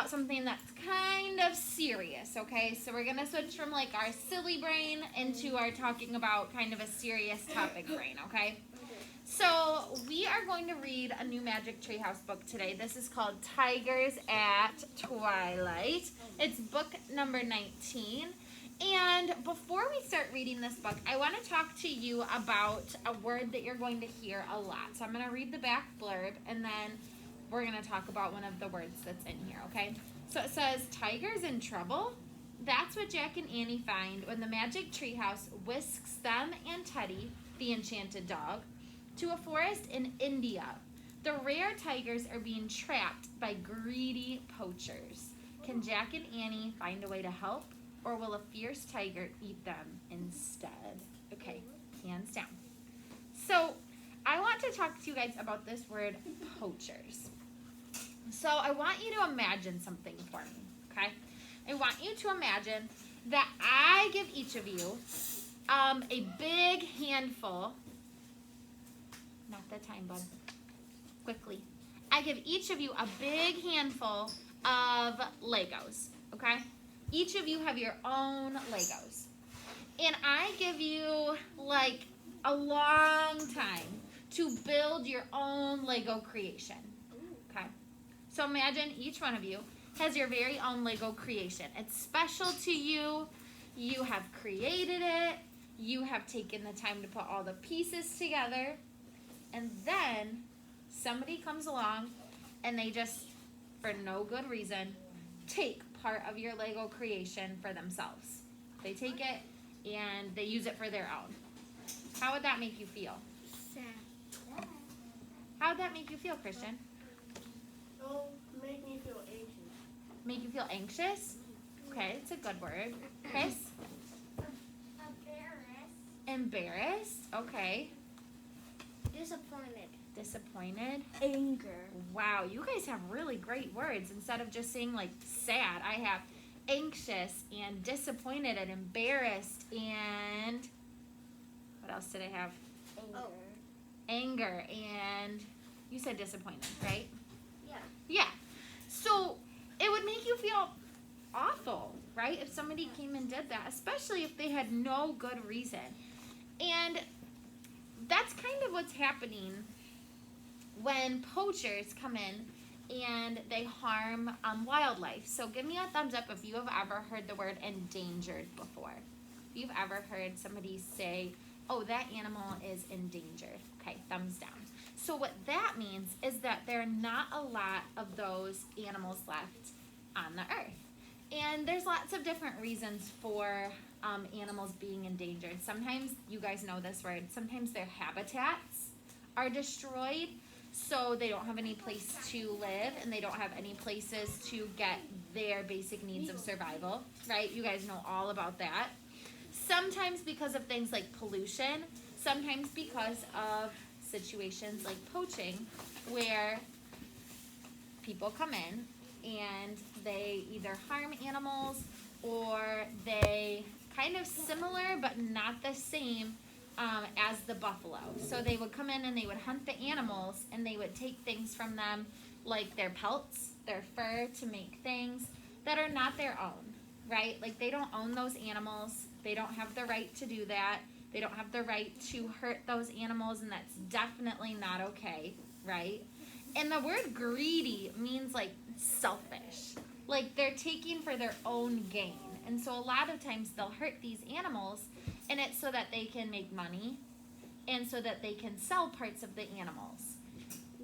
about something that's kind of serious, okay? So we're going to switch from like our silly brain into our talking about kind of a serious topic brain, okay? So we are going to read a new Magic Treehouse book today. This is called Tigers at Twilight. It's book number 19. And before we start reading this book, I want to talk to you about a word that you're going to hear a lot. So I'm going to read the back blurb, and then we're going to talk about one of the words that's in here, okay? So it says, tigers in trouble? That's what Jack and Annie find when the Magic Treehouse whisks them and Teddy, the enchanted dog, to a forest in India. The rare tigers are being trapped by greedy poachers. Can Jack and Annie find a way to help, or will a fierce tiger eat them instead? Okay, hands down. So I want to talk to you guys about this word, poachers. So I want you to imagine something for me, okay? I want you to imagine that I give each of you a big handful. Not the time, bud. Quickly. I give each of you a big handful of Legos, okay? Each of you have your own Legos. And I give you like a long time to build your own Lego creation, okay? So imagine each one of you has your very own Lego creation. It's special to you. You have created it. You have taken the time to put all the pieces together. And then somebody comes along and they just, for no good reason, take part of your Lego creation for themselves. They take it and they use it for their own. How would that make you feel? Sad. How would that make you feel, Christian? It'll make me feel anxious. Make you feel anxious? Okay, it's a good word. Chris? Embarrassed. Okay. Disappointed. Disappointed. Anger. Wow, you guys have really great words. Instead of just saying like sad, I have anxious and disappointed and embarrassed and what else did I have? Anger. Anger and you said disappointed, right? Yeah. Yeah. So it would make you feel awful, right? If somebody came and did that, especially if they had no good reason. And that's kind of what's happening when poachers come in and they harm wildlife. So give me a thumbs up if you have ever heard the word endangered before. If you've ever heard somebody say, oh, that animal is endangered. Okay, thumbs down. So what that means is that there are not a lot of those animals left on the earth. And there's lots of different reasons for animals being endangered. Sometimes, you guys know this word, sometimes their habitats are destroyed, so they don't have any place to live and they don't have any places to get their basic needs of survival, right? You guys know all about that. Sometimes because of things like pollution, sometimes because of situations like poaching, where people come in and they either harm animals or they kind of similar but not the same as the buffalo. So they would come in and they would hunt the animals and they would take things from them like their pelts, their fur, to make things that are not their own, right? Like they don't own those animals. They don't have the right to do that. They don't have the right to hurt those animals, and that's definitely not okay, right? And the word greedy means like selfish. Like they're taking for their own gain. And so a lot of times they'll hurt these animals, and it's so that they can make money and so that they can sell parts of the animals.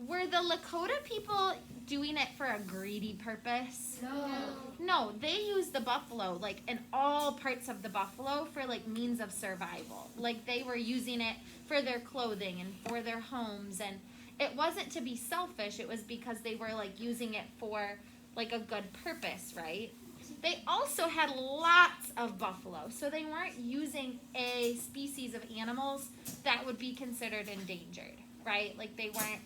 Were the Lakota people doing it for a greedy purpose? No, they used the buffalo, like, and all parts of the buffalo for like means of survival. Like they were using it for their clothing and for their homes, and it wasn't to be selfish, it was because they were like using it for like a good purpose, right? They also had lots of buffalo, so they weren't using a species of animals that would be considered endangered, right? Like they weren't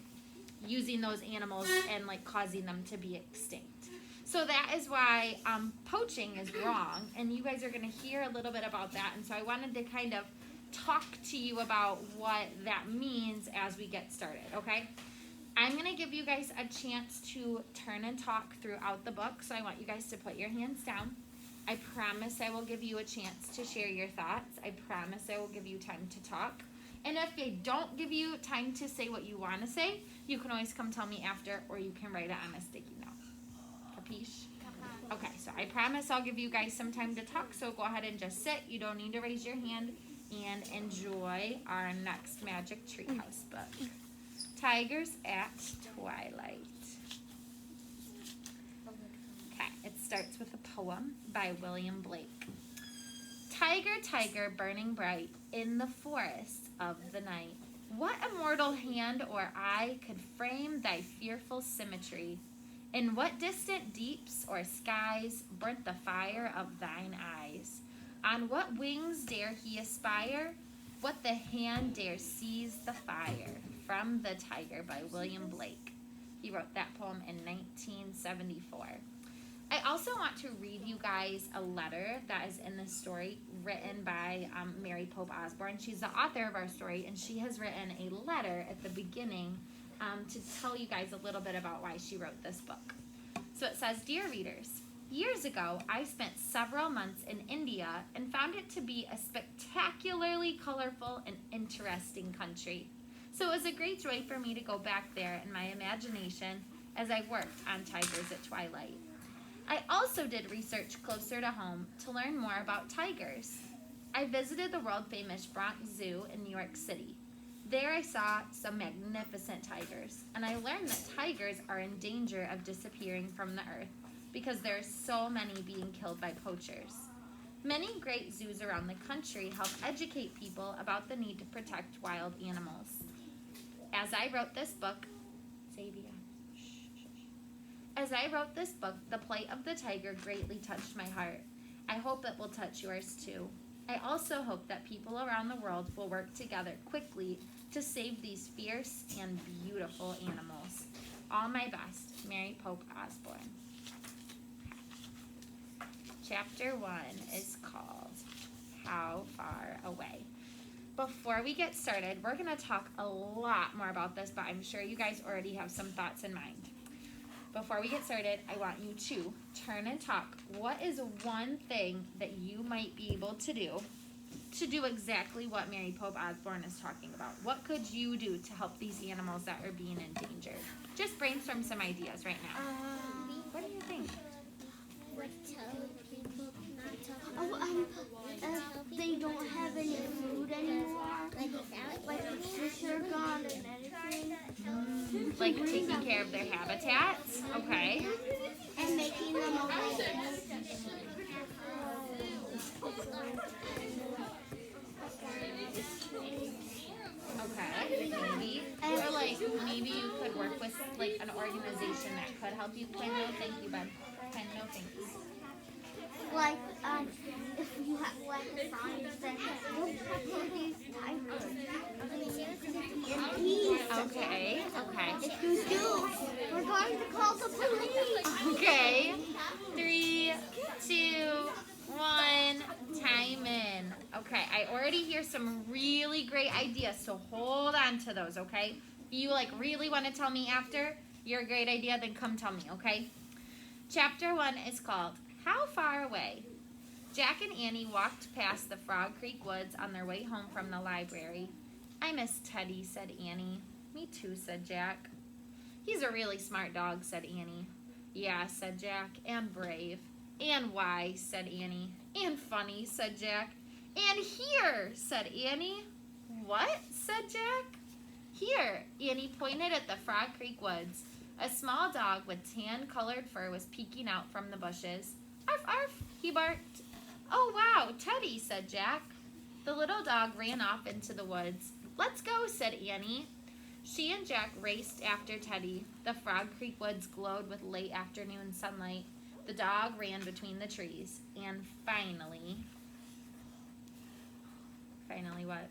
using those animals and like causing them to be extinct. So that is why poaching is wrong, and you guys are going to hear a little bit about that. And so I wanted to kind of talk to you about what that means as we get started, okay? I'm going to give you guys a chance to turn and talk throughout the book, so I want you guys to put your hands down. I promise I will give you a chance to share your thoughts. I promise I will give you time to talk. And if I don't give you time to say what you want to say, you can always come tell me after, or you can write it on a sticky note. Capiche? Okay, so I promise I'll give you guys some time to talk, so go ahead and just sit. You don't need to raise your hand, and enjoy our next Magic Treehouse book, Tigers at Twilight. Okay, it starts with a poem by William Blake. Tiger, tiger, burning bright in the forest of the night, what immortal hand or eye could frame thy fearful symmetry? In what distant deeps or skies burnt the fire of thine eyes? On what wings dare he aspire? What the hand dare seize the fire? From The Tiger by William Blake. He wrote that poem in 1974. I also want to read you guys a letter that is in this story written by Mary Pope Osborne. She's the author of our story, and she has written a letter at the beginning to tell you guys a little bit about why she wrote this book. So it says, Dear readers, years ago I spent several months in India and found it to be a spectacularly colorful and interesting country. So it was a great joy for me to go back there in my imagination as I worked on Tigers at Twilight. I also did research closer to home to learn more about tigers. I visited the world-famous Bronx Zoo in New York City. There I saw some magnificent tigers, and I learned that tigers are in danger of disappearing from the earth because there are so many being killed by poachers. Many great zoos around the country help educate people about the need to protect wild animals. As I wrote this book, the plight of the tiger greatly touched my heart. I hope it will touch yours too. I also hope that people around the world will work together quickly to save these fierce and beautiful animals. All my best, Mary Pope Osborne. Chapter 1 is called How Far Away? Before we get started, we're going to talk a lot more about this, but I'm sure you guys already have some thoughts in mind. Before we get started, I want you to turn and talk. What is one thing that you might be able to do exactly what Mary Pope Osborne is talking about? What could you do to help these animals that are being endangered? Just brainstorm some ideas right now. What do you think? If they don't have any food anymore, like fish are gone and everything. Like taking care of their habitats? Okay. And making them awake. Okay, maybe. Or like maybe you could work with like an organization that could help you. Kind no, thank you, bud. Kind no, thanks. Like, if you have like a sign that look these tigers in peace. Okay. If you do, we're going to call the police. Okay. 3, 2, 1. Time in. Okay, I already hear some really great ideas, so hold on to those, okay? If you like really want to tell me after your great idea, then come tell me, okay? Chapter 1 is called How Far Away? Jack and Annie walked past the Frog Creek Woods on their way home from the library. I miss Teddy, said Annie. Me too, said Jack. He's a really smart dog, said Annie. Yeah, said Jack, and brave. And wise, said Annie. And funny, said Jack. And here, said Annie. What? said Jack. Here, Annie pointed at the Frog Creek Woods. A small dog with tan-colored fur was peeking out from the bushes. Arf, arf, he barked. Oh, wow, Teddy, said Jack. The little dog ran off into the woods. Let's go, said Annie. She and Jack raced after Teddy. The Frog Creek Woods glowed with late afternoon sunlight. The dog ran between the trees. And finally what?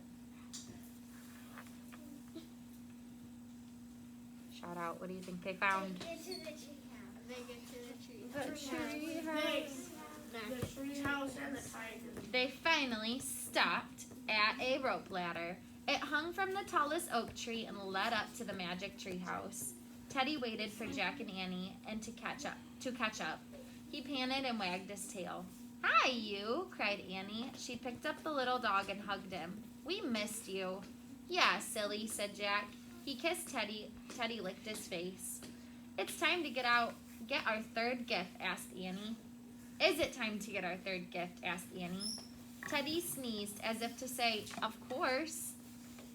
Shout out, what do you think they found? They get to the tree house. The tree house and the tiger. They finally stopped at a rope ladder. It hung from the tallest oak tree and led up to the magic tree house. Teddy waited for Jack and Annie and to catch up. He panted and wagged his tail. "Hi, you!" cried Annie. She picked up the little dog and hugged him. "We missed you." "Yeah, silly," said Jack. He kissed Teddy. Teddy licked his face. "It's time to get our third gift," asked Annie. "Is it time to get our third gift?" asked Annie. Teddy sneezed as if to say, "Of course."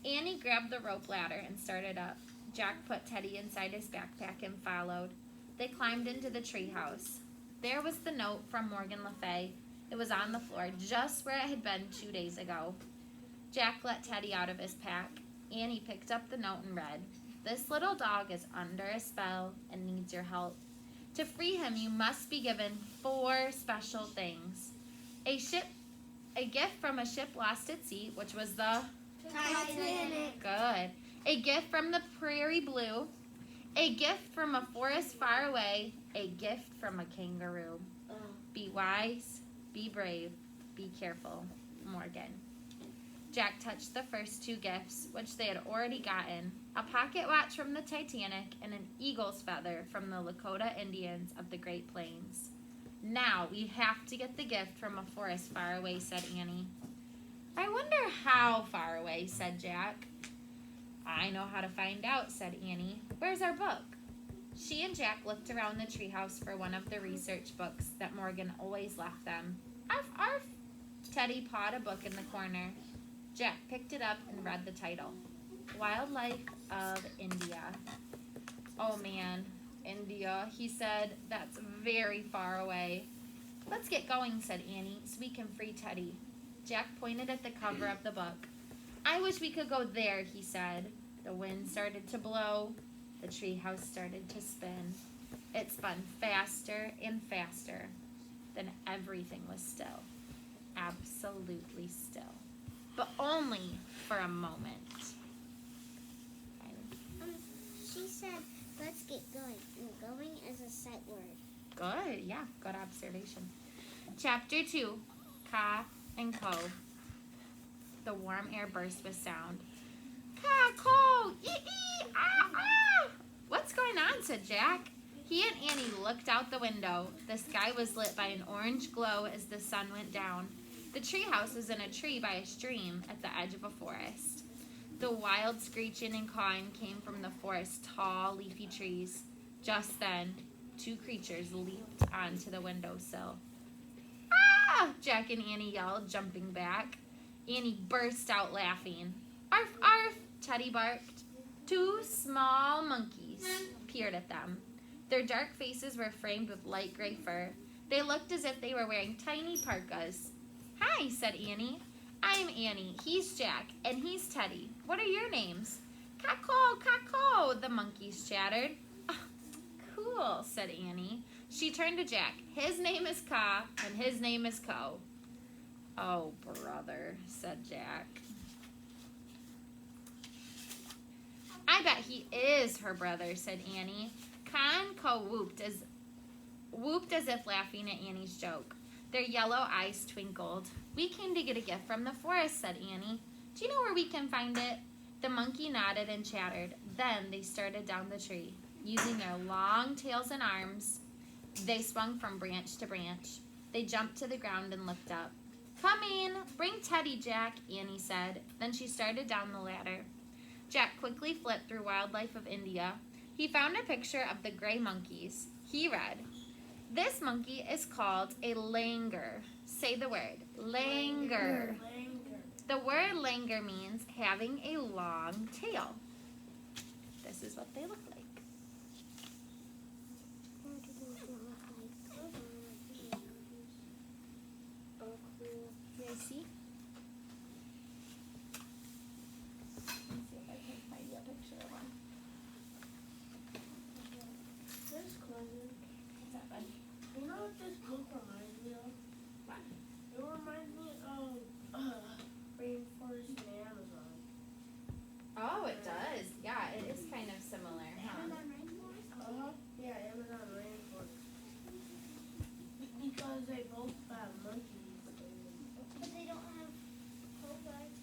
Annie grabbed the rope ladder and started up. Jack put Teddy inside his backpack and followed. They climbed into the treehouse. There was the note from Morgan Le Fay. It was on the floor, just where it had been 2 days ago. Jack let Teddy out of his pack. Annie picked up the note and read, "This little dog is under a spell and needs your help. To free him, you must be given 4 special things. A gift from a ship lost at sea, which was the Titanic. Good. A gift from the prairie blue. A gift from a forest far away. A gift from a kangaroo. Be wise, be brave, be careful. Morgan." Jack touched the first 2 gifts, which they had already gotten, a pocket watch from the Titanic and an eagle's feather from the Lakota Indians of the Great Plains. "Now we have to get the gift from a forest far away," said Annie. "I wonder how far away," said Jack. "I know how to find out," said Annie. "Where's our book?" She and Jack looked around the treehouse for one of the research books that Morgan always left them. "Arf, arf!" Teddy pawed a book in the corner. Jack picked it up and read the title, "Wildlife of India." "Oh man, India," he said. "That's very far away." "Let's get going," said Annie, "so we can free Teddy." Jack pointed at the cover of the book. "I wish we could go there," he said. The wind started to blow. The treehouse started to spin. It spun faster and faster. Then everything was still. Absolutely still. But only for a moment. She said, "Let's get going." And going is a sight word. Good, yeah, good observation. Chapter 2, Ka and Ko. The warm air burst with sound. "Ka, Ko, ee, ah, ah!" "What's going on?" said Jack. He and Annie looked out the window. The sky was lit by an orange glow as the sun went down. The treehouse was in a tree by a stream at the edge of a forest. The wild screeching and cawing came from the forest's tall, leafy trees. Just then, 2 creatures leaped onto the windowsill. "Ah!" Jack and Annie yelled, jumping back. Annie burst out laughing. "Arf, arf!" Teddy barked. 2 small monkeys peered at them. Their dark faces were framed with light gray fur. They looked as if they were wearing tiny parkas. "Hi," said Annie. "I'm Annie. He's Jack. And he's Teddy. What are your names?" "Caw-caw, caw-caw," the monkeys chattered. "Oh, cool," said Annie. She turned to Jack. "His name is Ka, and his name is Ko." "Oh, brother," said Jack. "I bet he is her brother," said Annie. Ka and Ko whooped as if laughing at Annie's joke. Their yellow eyes twinkled. "We came to get a gift from the forest," said Annie. "Do you know where we can find it?" The monkey nodded and chattered. Then they started down the tree. Using their long tails and arms, they swung from branch to branch. They jumped to the ground and looked up. "Coming! Bring Teddy, Jack," Annie said. Then she started down the ladder. Jack quickly flipped through Wildlife of India. He found a picture of the gray monkeys. He read, "This monkey is called a langur." Say the word, langur. The word langur means having a long tail. This is what they look like. You guys see? Let me see if I can find you a picture of one. This cousin, What's that, bud? you know what this book reminds me of? What? It reminds me of Rainforest in Amazon. Oh, it does. Yeah, it is kind of similar, huh? Yeah, Amazon Rainforest. Because they both have monkeys. But they don't have cobras.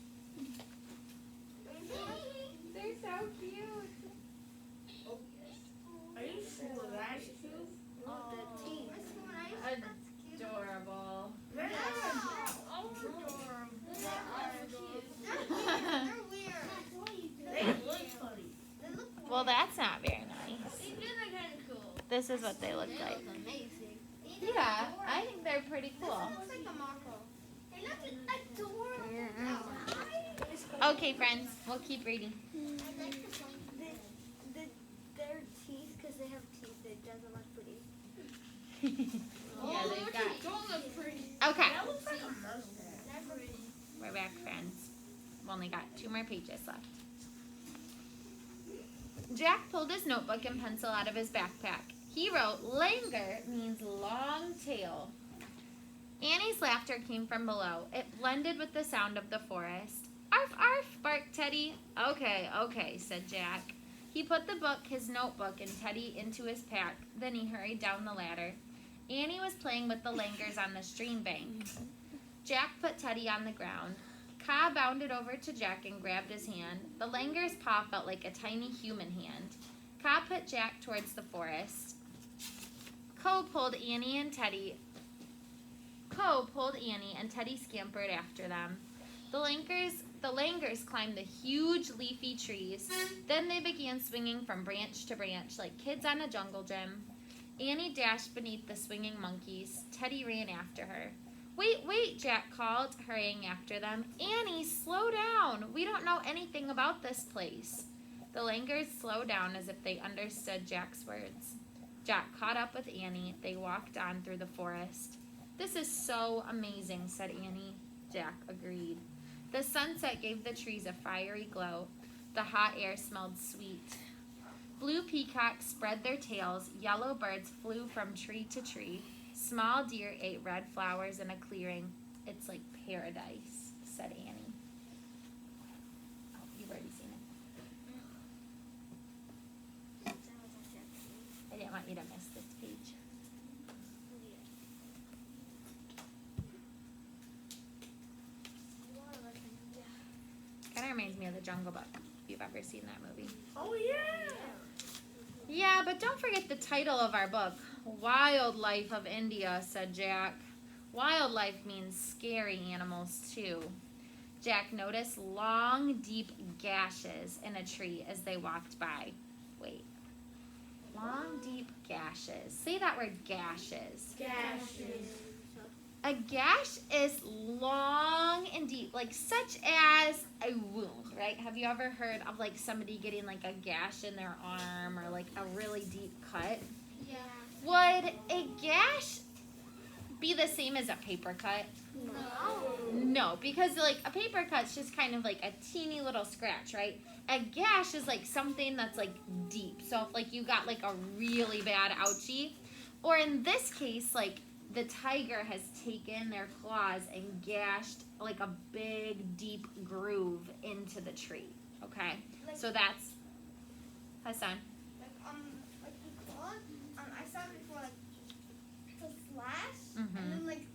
They're so cute. Oh, yes. Adorable. They're They look funny. Well, that's not very nice. These are kind of cool. This is what they look like. Amazing. Yeah, I think they're pretty cool. Looks like a Marco. They look adorable. Okay, friends, we'll keep reading. I like their teeth, because they have teeth, it doesn't look pretty. Yeah, they've got. Don't look pretty. Okay, That looks like a mustache. Not pretty. we're back, friends. We've only got 2 more pages left. Jack pulled his notebook and pencil out of his backpack. He wrote, "Langer means long tail." Annie's laughter came from below. It blended with the sound of the forest. "Arf, arf," barked Teddy. Okay, okay, said Jack. He put the book, his notebook, and Teddy into his pack. Then he hurried down the ladder. Annie was playing with the langurs on the stream bank. Jack put Teddy on the ground. Ka bounded over to Jack and grabbed his hand. The langur's paw felt like a tiny human hand. Ka put Jack towards the forest. Ko pulled Annie, and Teddy scampered after them. The langurs climbed the huge leafy trees. Then they began swinging from branch to branch like kids on a jungle gym. Annie dashed beneath the swinging monkeys. Teddy ran after her. "Wait, wait," Jack called, hurrying after them. "Annie, slow down. We don't know anything about this place." The langurs slowed down as if they understood Jack's words. Jack caught up with Annie. They walked on through the forest. "This is so amazing," said Annie. Jack agreed. The sunset gave the trees a fiery glow. The hot air smelled sweet. Blue peacocks spread their tails. Yellow birds flew from tree to tree. Small deer ate red flowers in a clearing. "It's like paradise," said Annie. Oh, you've already seen it. I didn't want you to miss this page. Kind of reminds me of The Jungle Book, if you've ever seen that movie. Oh yeah. Yeah, but don't forget the title of our book, Wildlife of India, said Jack. Wildlife means scary animals, too. Jack noticed long, deep gashes in a tree as they walked by. Wait. Long, deep gashes. Say that word, gashes. Gashes. A gash is long and deep, like such as a wound, right? Have you ever heard of like somebody getting like a gash in their arm or like a really deep cut? Yeah. Would a gash be the same as a paper cut? No. No, because like a paper cut's just kind of like a teeny little scratch, right? A gash is like something that's like deep. So if like you got like a really bad ouchie, or in this case, like the tiger has taken their claws and gashed like a big deep groove into the tree. Okay, Like, so that's Hassan. like the claw. I saw it before, like it's a slash, Mhm. and then like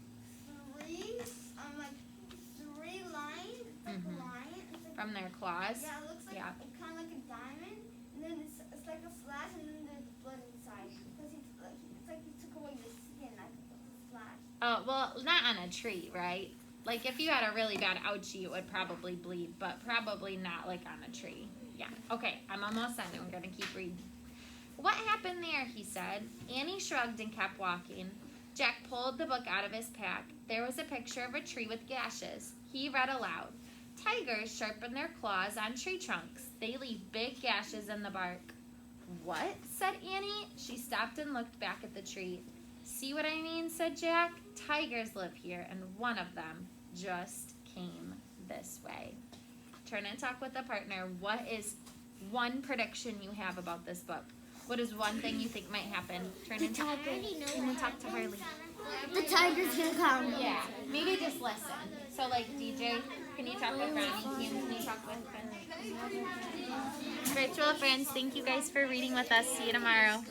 three lines, like Mhm. line. It's like, From their claws. yeah, it looks like Yeah. kind of like a diamond, and then it's like a slash, and then there's blood inside because it's like he took away the skin, like the slash. Well, not on a tree, right? Like if you had a really bad ouchie, it would probably bleed, but probably not like on a tree. Yeah. Okay, I'm almost done. We're gonna keep reading. "What happened there?" he said. Annie shrugged and kept walking. Jack pulled the book out of his pack. There was a picture of a tree with gashes. He read aloud. "Tigers sharpen their claws on tree trunks. They leave big gashes in the bark." "What?" said Annie. She stopped and looked back at the tree. "See what I mean?" said Jack. "Tigers live here, and one of them just came this way." Turn and talk with a partner. What is one prediction you have about this book? What is one thing you think might happen? Turn and talk to Harley. The tiger's gonna come. Yeah, maybe just listen. So, like, DJ, can you talk with Ronnie? Can you talk with Virtual friends, thank you guys for reading with us. See you tomorrow.